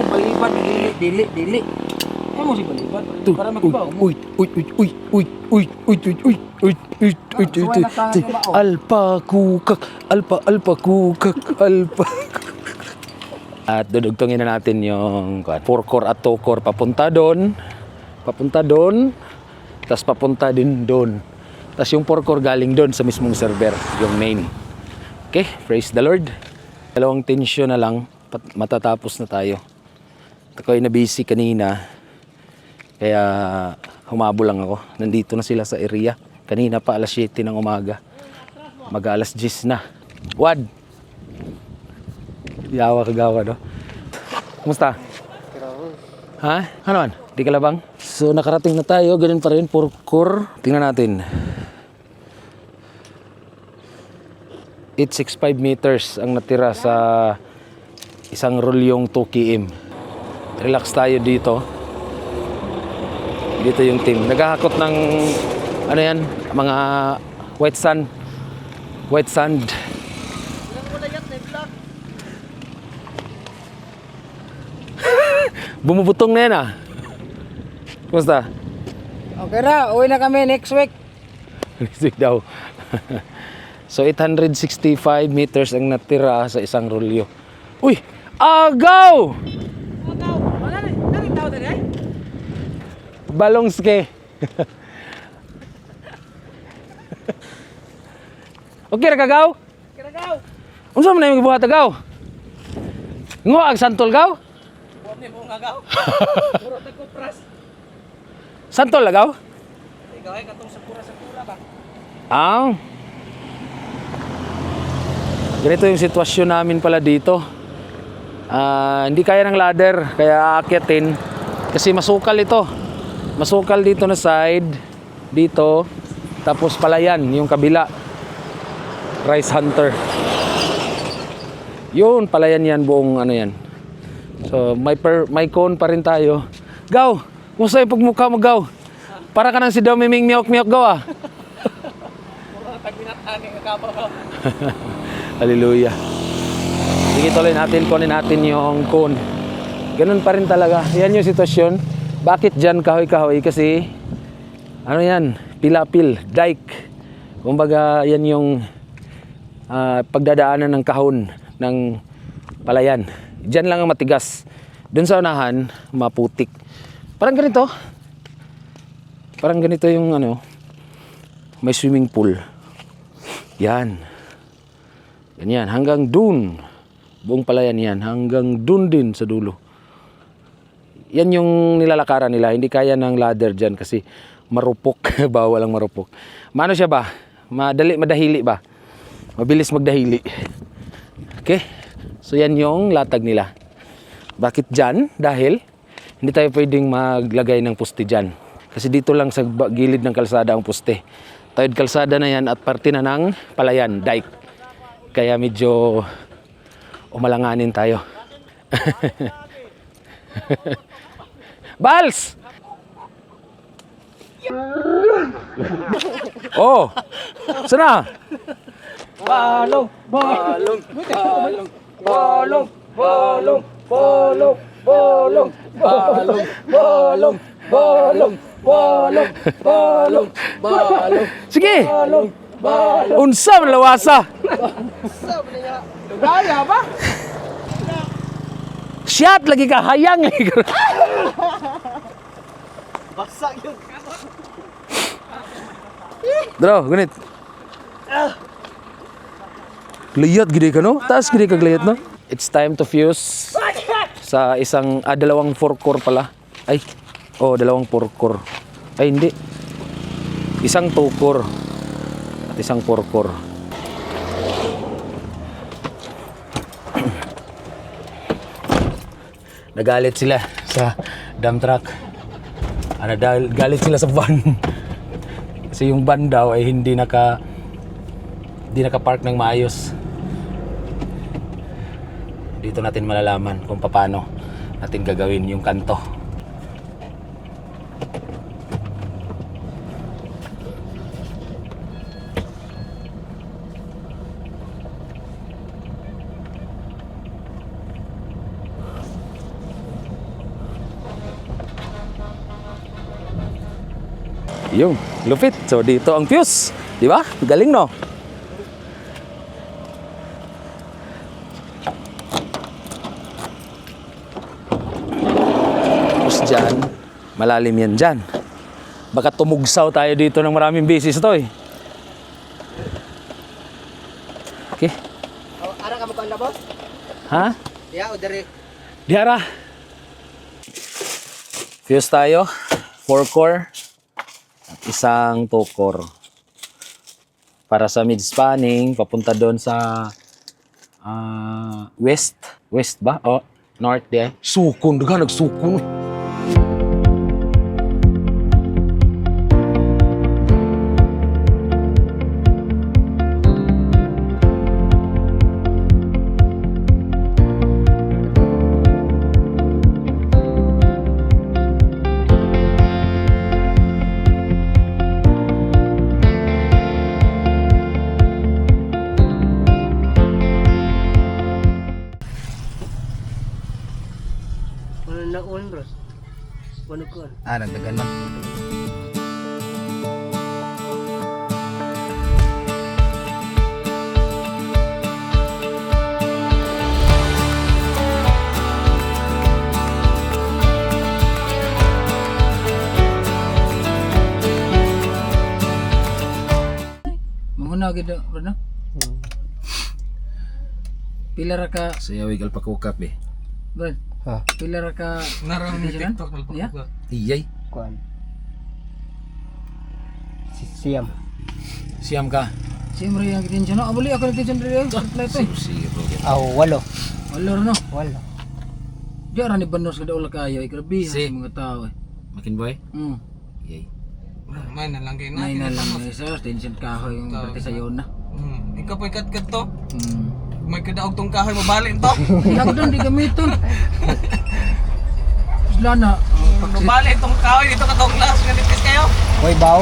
mo balibad, dili. Ay mo si balibad. Para makibaw mo. Uy. Alpa kukak. At dudugtungin na natin yung 4-core at 2-core papunta doon, tas papunta din doon. Tas yung 4-core galing doon sa mismong server, yung main. Okay, praise the Lord. Dalawang tensyon na lang, matatapos na tayo. Ako'y na-busy kanina, kaya humabol lang ako. Nandito na sila sa area. Kanina pa alas 7 ng umaga. Mag-alas 10 na. Wad! Yawa kagawa, no? Kumusta? Ha? Ano man? Di ka labang? So, nakarating na tayo. Ganun pa rin. 4-core. Tingnan natin. 865 meters ang natira sa isang rolyong 2 km. Relax tayo dito. Dito yung team. Naghahakot ng ano yan? Mga white sand. Bumubutong na yan ah. Kumusta? Okay ra, uwi na kami next week. Next week daw. So 865 meters ang natira sa isang rolyo. Uy! Agaw! Nari tao din eh? Balongske. Okay ra kagaw? Kiragaw. Unsa man na yung gibuhat agaw? Ngo ag santol gaw? Huwag ni mo ngagaw. Puro tagkupras. Santol agaw? Ikaw ay katong sakura ba? Ah. Ganito yung sitwasyon namin pala dito. Hindi kaya ng ladder, kaya aakyatin. Kasi masukal ito. Masukal dito na side. Dito. Tapos palayan, yung kabila. Rice Hunter. Yun, palayan yan, buong ano yan. So, may cone pa rin tayo. Gaw! Kumusta yung pagmukha mo, Gaw? Para ka nang si Domiming Miyok-Miyok, Gaw ah. Hallelujah. Sige, tuloy natin, kunin natin yung cone. Ganun pa rin talaga. Yan yung sitwasyon. Bakit dyan kahoy-kahoy? Kasi, ano yan? Pilapil, dike. Kumbaga, yan yung pagdadaanan ng kahon ng palayan. Diyan lang ang matigas. Doon sa unahan, maputik. Parang ganito. Parang ganito yung ano, may swimming pool. Yan. Ganyan, hanggang dun. Buong palayan yan, hanggang dun din sa dulo. Yan yung nilalakaran nila. Hindi kaya ng ladder dyan kasi marupok. Bawal ang marupok. Maano siya ba? Madahili ba? Mabilis magdahili. Okay? So yan yung latag nila. Bakit dyan? Dahil hindi tayo pwedeng maglagay ng poste dyan. Kasi dito lang sa gilid ng kalsada ang poste. Tawid kalsada na yan at parte na ng palayan, dike. Kaya medyo umalanganin tayo. Bals! Oh! Sana? Balong. Sige! Unsa man lawasa? Gaya ba? Shot lagi ka hayang lagi ka. Baksak yun. Dro, gunit. Liyat gid ka no? Taas gid ka gliyat no? It's time to fuse sa dalawang 4-core pala. Ay. Oh, dalawang 4-core. Ay hindi. Isang 2-core at isang 4-core. Nagalit sila sa dump truck. Galit sila sa van. Kasi yung van daw ay hindi naka-park ng maayos. Dito natin malalaman kung paano natin gagawin yung kanto. Yung lupit. So dito ang fuse. Di ba? Galing no? Tapos dyan, malalim yan dyan. Baka tumugsaw tayo dito ng maraming beses to eh. Okay. Oh, ara ka magkala boss? Ha? Ya, o dere. Diara. Fuse tayo. 4-core. At isang 2-core. Para sa mid-spanning, papunta doon sa west. West ba? O, north di ay. Sukon. Daga, nagsukon. Ano na on bro? Ano ko? Nagdagan na. Muna gid bro no? Pila ra ka Sayawig alpakukap eh. bro? Ha. Pila ra ka Naram ni TikTok na pa. Iyay. Kuan. Siyam. Siyam ka. Siyempre yung attention no. Abuli ako attention diri reply to. Zero. Walo. Wala no. Walo. Di ra ni banos kada ulah kayo grabe Si. ang mga tao eh. Makinboy? Iyay. May na lang kayo Nay na lang sa attention kahoy yung parte sa yon na. Ikaw po ikat-kat to. Hmm. May kadaog tong kahoy mabalik to. Lockdown di gamiton. Wala na. Mabalik tong kahoy dito ka tong glass nga nipis kayo. Hoy baw.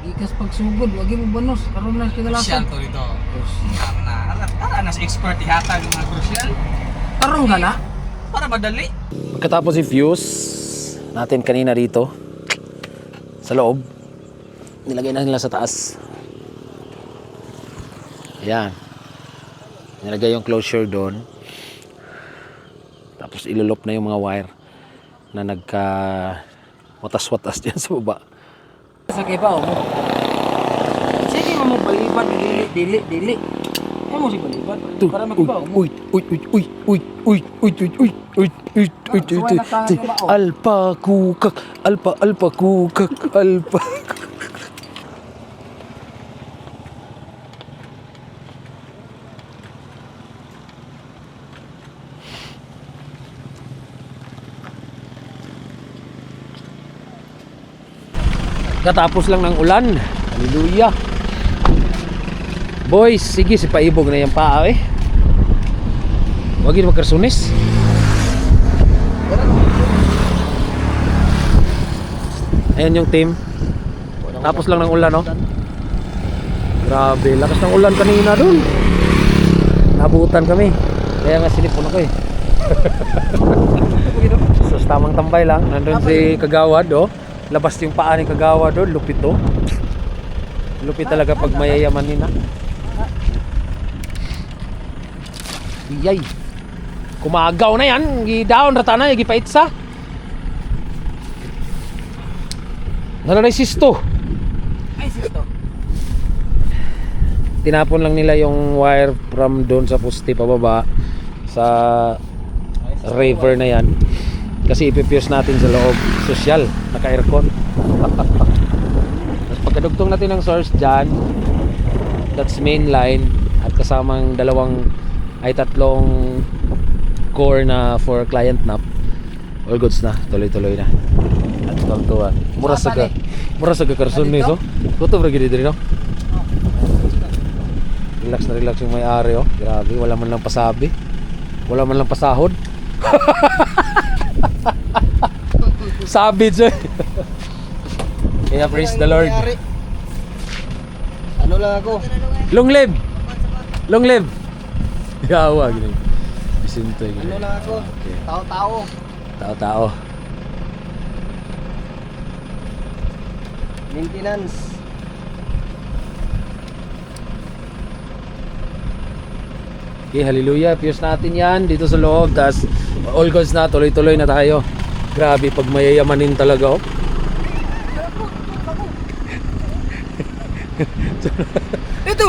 Ikas pagsugod, wagi mo banos. Karon na Crucial kinalasan. to dito. Nas expert ihatag yung mga crucial. Tarong ka na. Para madali. Pagkatapos i-fuse natin kanina rito sa loob, nilagay na nila sa taas. Ayan. Nilagay yung closure doon. Tapos ilulop na yung mga wire na nagka watas-watas dyan sa baba. Sakay pa mo. Sige mo balibad dili. Ay mo si balibad para makibaw mo. Alpa kukak, alpa kukak, alpa. Katapos lang ng ulan. Hallelujah. Boys, sige, si paibog na yung paa eh. Huwag yun magkarsunis. Ayan yung team. Tapos lang ng ulan, no? Grabe, lakas ng ulan kanina dun. Nabutan kami. Kaya nga sinipon ako eh. So, tamang tambay lang. Nandun si Kagawad, oh. Labas yung paa ni Kagawad, oh. Lupit, oh. Lupit talaga pag mayayamanin na. Iyay. Kumagaw na yan. Gidaon rata na. Gipaitsa. Nalanay sisto. Ay sisto. Tinapon lang nila yung wire from doon sa poste pababa sa river na yan. Kasi ipipuse natin sa loob. Social. Naka-aircon. Tapos pagkadugtong natin ng source dyan, that's main line. At kasamang tatlong core na for client nap. All goods na, tuloy-tuloy na. At tuwa. Mura sa karson ni so. Kuto bra gid diri no. Relax na relax yung may-ari oh. Grabe, wala man lang pasabi. Wala man lang pasahod. Sabi dyan. Kaya praise the Lord. Ano lang ako? Long live! Long live! Yawa, gini. Bisinto, gini. Ano lang ako? Okay. Tao-tao. Tao-tao. Maintenance. Okay, hallelujah. Fuse natin yan dito sa loob. Tapos all goods na. Tuloy-tuloy na tayo. Grabe, pag mayayamanin talaga, oh. Ito!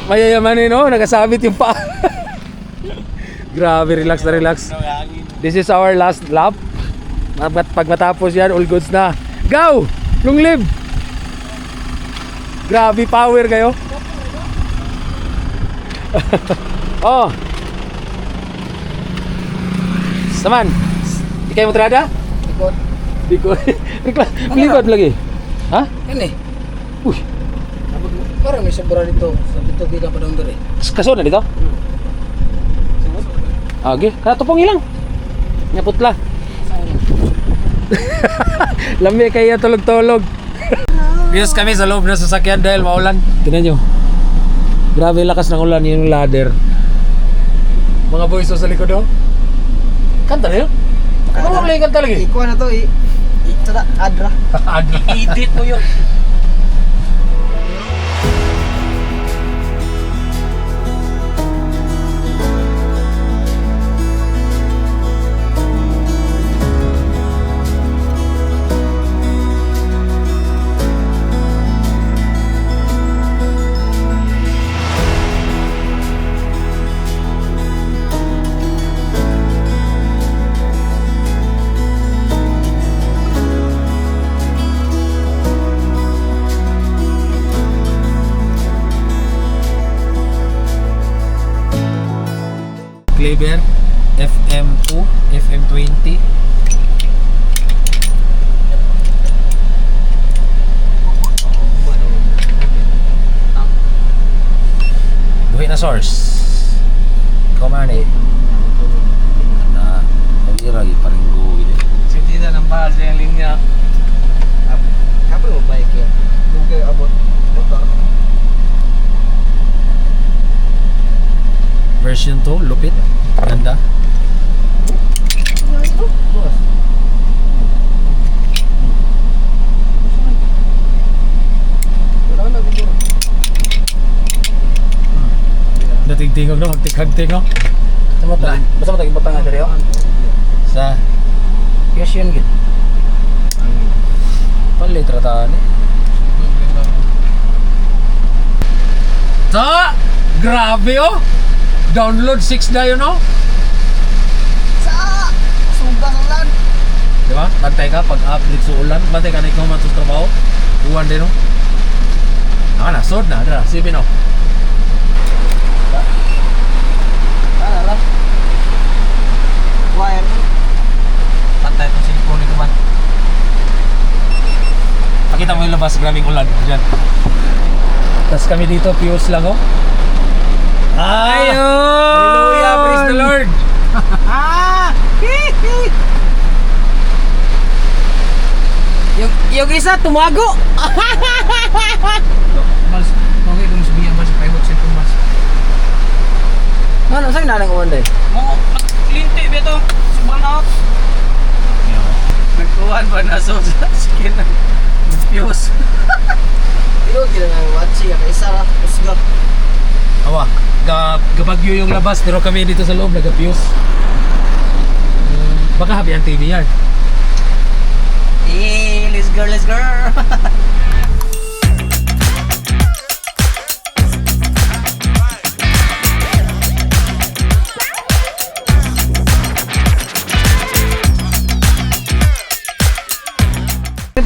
Mayayamanin, oh. Nagasabit yung pa. Grabe, relax na relax. This is our last lap. Pag matapos yan, all goods na. Go! Long live! Grabe, power kayo. Oh. Saman. Di kayo motrada? Ikot. Di ko. Likod lagi. Ha? Yan eh. Uy. Parang may sobra dito. Sa dito kita pa doon dere. Kaso na dito? Okay. Kaya tupong ilang. Nya putla. Lami kaya tulog-tulog. Bios kami sa loob ng sasakyan dahil maulan. Tingnan nyo. Grabe lakas ng ulan yung ladder. Mga boys sa likod, oh. Kanta na yun? Ano mo kaya kanta lagi? Ikuha na to eh. Tada, adra. Edit mo yun. Clever FM2, FM20. Buhay na source. Kumani. Na kawiragi pa rin go with it. Si Tita ng bahal sa yung linya. Kapag mo bike yan. Doon kayo abot. Motor. Version 2, lupit. Ganda. Dating-tingog, no? Hagtik-hagtik, no? Basta mo taging batang nga dere. Sa Yes yun gid. palitra taan eh. Ta! Grabe, oh! Download 6 na yun, oh! Sa suga ng lan. Di ba? Bantay ka pag update sa ulan. Bantay ka na ikaw man sa trabaho. Uwan din, oh. Ah, na, sword na. Dara, sipin, oh. Ala. Wire. Patay itong silikon ito man. Pakita mo yung labas, grabing ulan. Diyan. Tapos kami dito, fuse lang, oh. Ayun! Hallelujah! Praise the Lord! Yung isa tumago. Mas, okay kung sabihin mas, private cell kung mas. Ano saan nanang uwan day? Mo, linti ba ito? Subang out. Nagkuhan ba na so sa skin ng fuse? Pero gila nga watchi kay Sara usga. Awa, gabagyo yung labas pero kami dito sa loob nag-fuse. Baka happy ang TV yan. Eh, let's go, let's go.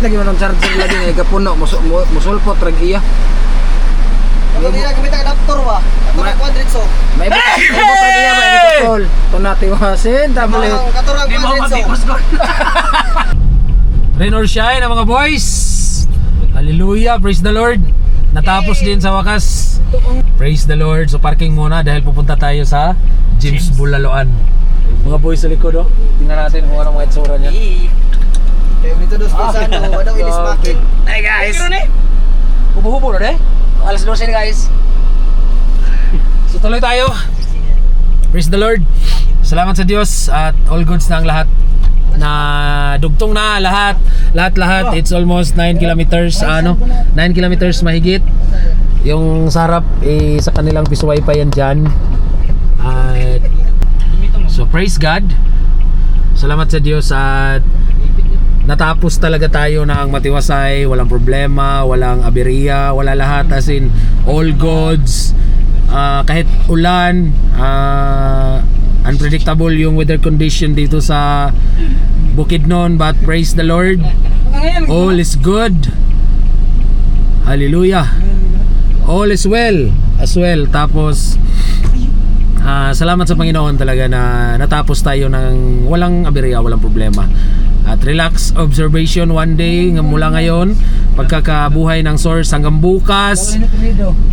Lagi mo ng charger lagi na ikapuno musulpot rag iya. Ano nila gamit ang adapter ba? Katurang quadritso. May buka niya ba ni Call. Tunati wasin tablet. Katurang Di mo quadritso. matikos ko. Rain or shine na mga boys. Hallelujah, praise the Lord. Natapos din sa wakas. Praise the Lord. So parking muna dahil pupunta tayo sa James Bulaloan. Mga boys sa likod oh. Tingnan natin kung anong mga itsura niya. Kaya dito dos ko sa ano, wala ilis makin. Hey guys! Hubo-hubo na alas 12 na guys. So tuloy tayo. Praise the Lord. Salamat sa Diyos at all goods na ang lahat. Na dugtong na lahat. Lahat. It's almost 9 kilometers 9 kilometers mahigit. Yung sarap sa kanilang piso wifi yan dyan. At so praise God. Salamat sa Diyos at natapos talaga tayo ng matiwasay, walang problema, walang aberya, wala lahat, as in all goods. Kahit ulan, unpredictable yung weather condition dito sa Bukidnon, but praise the Lord, all is good. Hallelujah. All is well as well. Tapos salamat sa Panginoon talaga na natapos tayo ng walang aberya, walang problema. At relax observation one day mula ngayon, pagkakabuhay ng source hanggang bukas.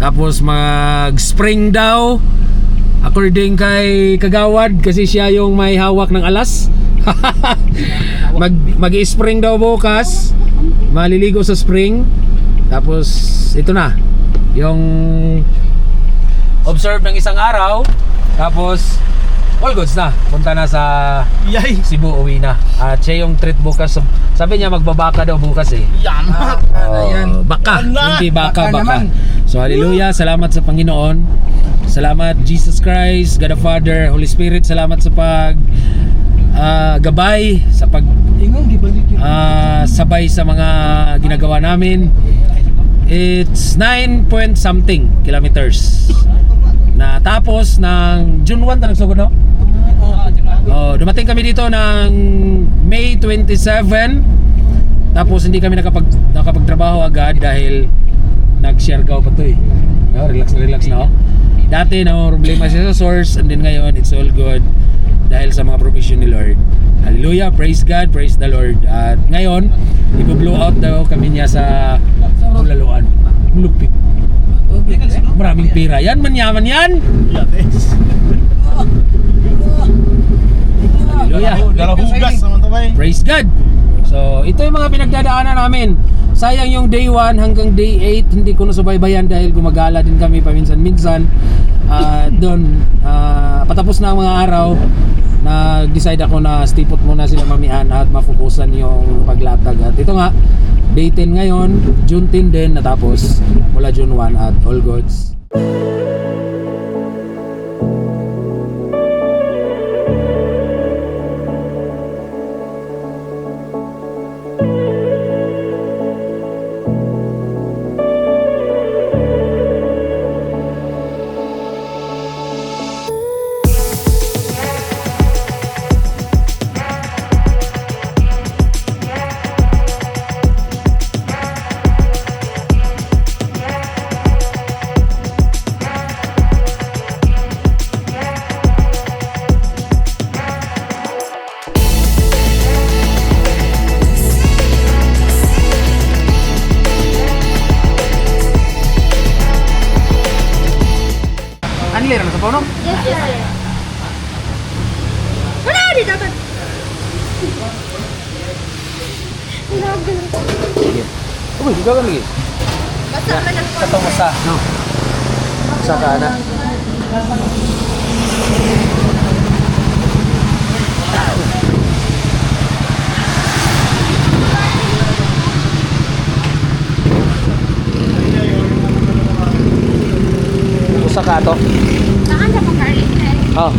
Tapos mag-spring daw according kay Kagawad kasi siya yung may hawak ng alas. Mag-spring daw bukas, maliligo sa spring. Tapos ito na yung observe ng isang araw. Tapos all goods na, punta na sa Cebu, uwi na. At siya yung treat bukas. Sabi niya magbabaka daw bukas eh. Baka, hindi baka. So hallelujah, salamat sa Panginoon. Salamat Jesus Christ, God the Father, Holy Spirit. Salamat sa pag gabay, sa pag sabay sa mga ginagawa namin. It's 9 point something kilometers. Na tapos ng June 1 ta nagsugod no? Dumating kami dito ng May 27. Tapos hindi kami nakapagtrabaho agad dahil nag-Siargao pa to eh. Relax na oh. Dati na problema siya sa source, and then ngayon it's all good dahil sa mga provision ni Lord. Hallelujah, praise God, praise the Lord. At ngayon, i-blow out daw kami niya sa Bulaloan. Lupit. Maraming pera. Yan, manyaman yan. Hallelujah. Praise God. So, ito yung mga pinagdadaanan namin. Sayang yung day 1 hanggang day 8 hindi ko nasubaybayan dahil gumagala din kami paminsan-minsan. Doon, patapos na ang mga araw, nag-decide ako na stipot muna sila mamian at mafokusan yung paglatag. At ito nga, day 10 ngayon, June 10 din natapos mula June 1 at all goods. Anlir na sa puno? Yes, sir. Wala, di dapat. Uy, ikaw ka lagi. Basta ka lang po. Katong masa. No. Masa ka na. Usa ka to? Saan sa pagkarin? Oh.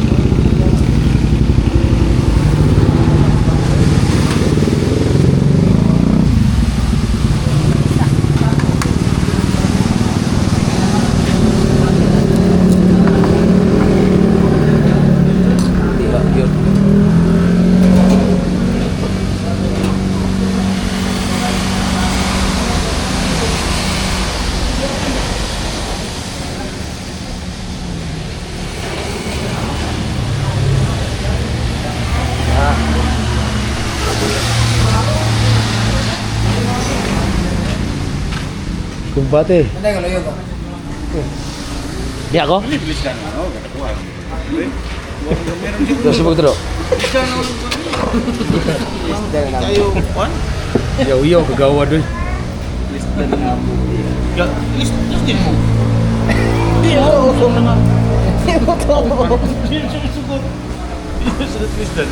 Tumbate. Hindi ka layo ko. Di ako? Terus subok dulu. Kayo, kuan? Yo kagawa doy. Ya, list din mo. Di ako usong na nga. Di mo to. Di mo sugot. Di mo sugot listan.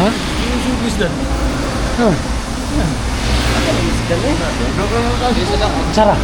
Ha? Di mo sugot listan. Cara.